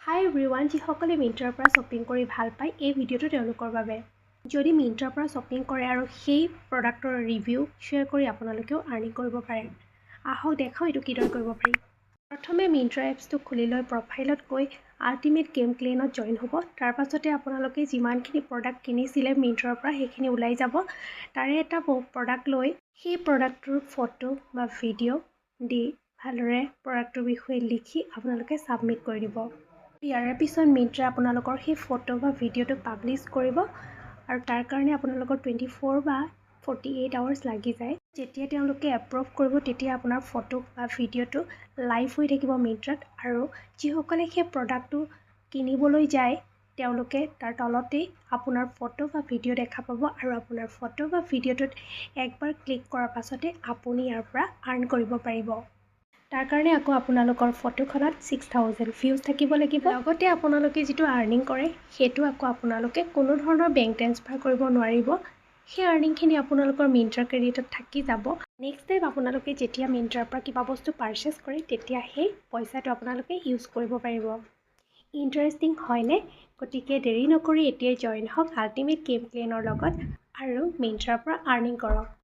হাই everyone, যিসকলে মিন্ত্ৰাৰ পৰা shopping কৰি ভাল পায় এই ভিডিঅ'টো তেওঁলোকৰ বাবে। যদি মিন্ত্ৰাৰ পৰা শ্বপিং কৰে আৰু সেই প্ৰডাক্টৰ ৰিভিউ শ্বেয়াৰ কৰি আপোনালোকেও আৰ্নিং কৰিব পাৰে, আহক দেখাওঁ এইটো কিদৰে কৰিব পাৰি। প্ৰথমে মিন্ত্ৰা এপছটো খুলি লৈ প্ৰফাইলত গৈ আল্টিমেট গেম ক্লেনত জইন হ'ব। তাৰ পাছতে আপোনালোকে যিমানখিনি প্ৰডাক্ট কিনিছিলে মিন্ত্ৰাৰ পৰা সেইখিনি ওলাই যাব। তাৰে এটা প্ৰডাক্ট লৈ সেই প্ৰডাক্টটোৰ ফটো বা ভিডিঅ' দি ভালদৰে প্ৰডাক্টটোৰ বিষয়ে লিখি আপোনালোকে ছাবমিট কৰি দিব। ইয়াৰ পিছত মিন্ত্ৰাই আপোনালোকৰ সেই ফটো বা ভিডিঅ'টো পাব্লিছ কৰিব আৰু তাৰ কাৰণে আপোনালোকৰ 24 বা 48 আৱাৰ্ছ লাগি যায়। যেতিয়া তেওঁলোকে এপ্ৰুভ কৰিব তেতিয়া আপোনাৰ ফটো বা ভিডিঅ'টো লাইভ হৈ থাকিব মিন্ত্ৰাত, আৰু যিসকলে সেই প্ৰডাক্টটো কিনিবলৈ যায় তেওঁলোকে তাৰ তলতেই আপোনাৰ ফটো বা ভিডিঅ' দেখা পাব, আৰু আপোনাৰ ফটো বা ভিডিঅ'টোত একবাৰ ক্লিক কৰাৰ পাছতে আপুনি ইয়াৰ পৰা আৰ্ণ কৰিব পাৰিব। তাৰ কাৰণে আকৌ আপোনালোকৰ ফটোখনত 6000 ভিউজ থাকিব লাগিব। লগতে আপোনালোকে যিটো আৰ্নিং কৰে সেইটো আকৌ আপোনালোকে কোনো ধৰণৰ বেংক ট্ৰেন্সফাৰ কৰিব নোৱাৰিব। সেই আৰ্নিংখিনি আপোনালোকৰ মিন্ত্ৰা ক্ৰেডিটত থাকি যাব। নেক্সট টাইম আপোনালোকে যেতিয়া মিন্ত্ৰাৰ পৰা কিবা বস্তু পাৰচেছ কৰে তেতিয়া সেই পইচাটো আপোনালোকে ইউজ কৰিব পাৰিব। ইণ্টাৰেষ্টিং হয়নে? গতিকে দেৰি নকৰি এতিয়াই জইন হওক আল্টিমেট গেম প্লেনৰ লগত আৰু মিন্ত্ৰাৰ পৰা আৰ্নিং কৰক।